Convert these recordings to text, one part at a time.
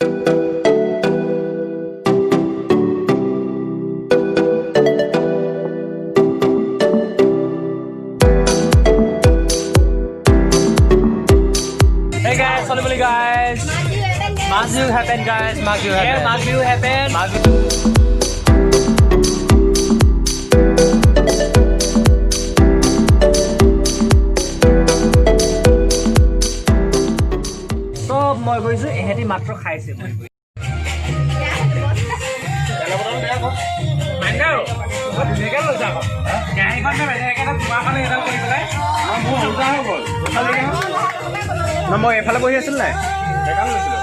Hey guys, hello guys. Magview happen guys, Magview happen. Yeah, Magview happen. So মই গৈছো এহেতি মাত্ৰ খাইছে মই। মাংগাও ধুনীয়াকৈ লৈ যাওক গাড়ীখন একেটা তোমাৰখনে এডাল কৰি পেলাই মোৰ উল্টা হৈ গ'ল না মই এফালে বহি আছিলোঁ নাই এডাল লৈছিলোঁ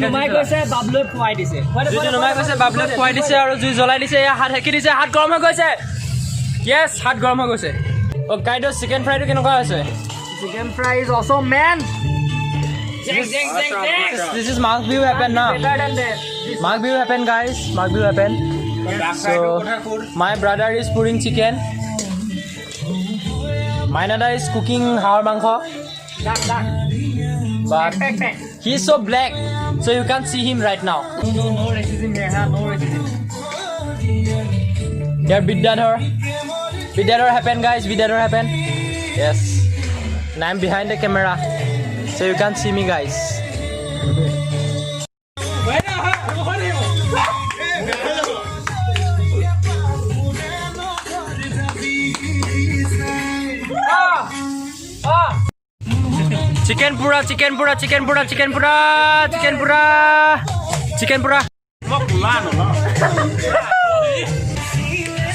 নুমাই কৈছে বাবলুৱে খুৱাই দিছে নুমাই কৈছে বাবলুৱে খুৱাই দিছে আৰু জুই জ্বলাই দিছে হাত সেকি দিছে হাত গৰম হৈ গৈছে য়েছ হাত গৰম হৈ গৈছে অ গাইডৰ চিকেন ফ্ৰাইটো কেনেকুৱা হৈছে chicken fry is also main This is Magview happen now. Magview happen guys. Magview happen. So my brother is putting chicken. My nada is cooking hawar mangkho. But he is so black, so you can't see him right now. No racism here. No racism. Here Vidyadhar. Vidyadhar happen guys. Vidyadhar happen. Yes. And I'm behind the camera. So you can't see me guys. Chicken pura, chicken pura, chicken pura, chicken pura, chicken pura, chicken pura.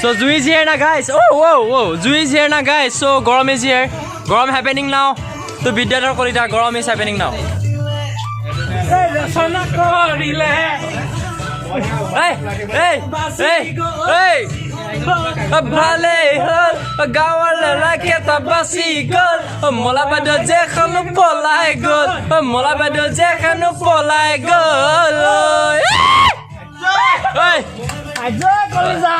So Zui is here now guys. Oh whoa whoa, Zui is here now guys. So Gorom is here. Gorom happening now. So Vidyadhar Kolita Gorom is happening now. Hey, hey, hey, hey. Bhale hol gawal lake tabasi gol mola bado je khanu polai gol mola bado je khanu polai gol hey ajo kolisa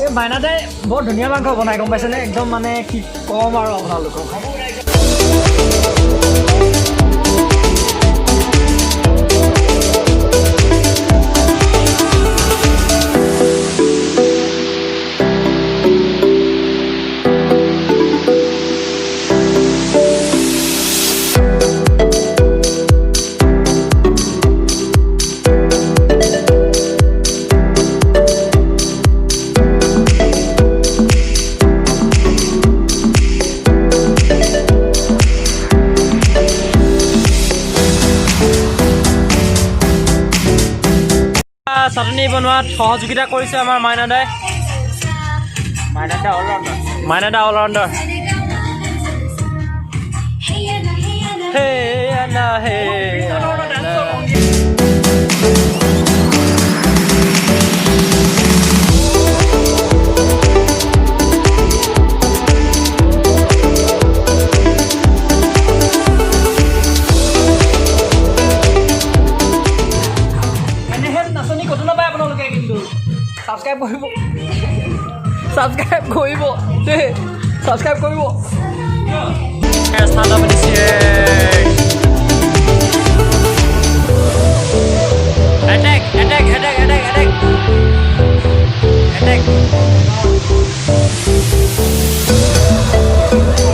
এই বাইনাতে বহুত ধুনীয়া মাংস বনাই গম পাইছেনে একদম মানে কি কম আৰু আপোনালোকক চাটনি বনোৱাত সহযোগিতা কৰিছে আমাৰ মাইনাদাই মাইনাদা অলৰাউণ্ডাৰ হে আনা হে Subscribe কৰিব subscribe কৰিব stand up this year attack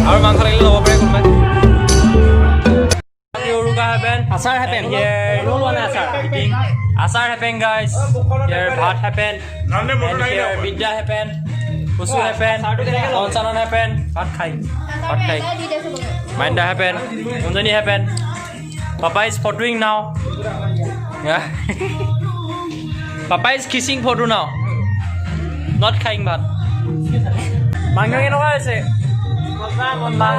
আৰু মাংস লাগিলে ল'ব পাৰে কোনোবাই Uruka happen asar happen here no one asar eating asar happen guys here bhat happen and here vidya happen kusu happen onsanon happen bhat khai minda happen unjani happen papa is photoing now yeah papa is kissing photo now not khaing bhat mangga ke noka ase mangga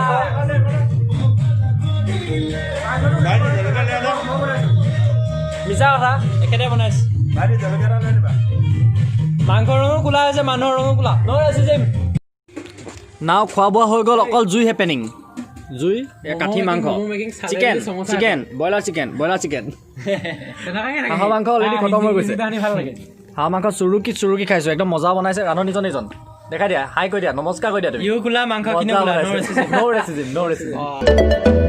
মিছা কথা একেটাই বনাইছে মাংস ৰঙো কোলা হৈছে মানুহৰ ৰঙো কোলা নাও খোৱা বোৱা হৈ গ'ল অকল জুই হেপেনিং জুই কাঠি মাংস চিকেন চিকেন ব্ৰইলাৰ চিকেন হাঁহৰ মাংস অলৰেডি খতম হৈ গৈছে হাঁহৰ মাংস চুৰুকি খাইছোঁ একদম মজা বনাইছে ৰান্ধনীজন এইজন দেখাই দিয়া হাই কৈ দিয়া নমস্কাৰ কৈ দিয়া তুমি ইউ খোলা মাংস কিনে নো ৰেচিপি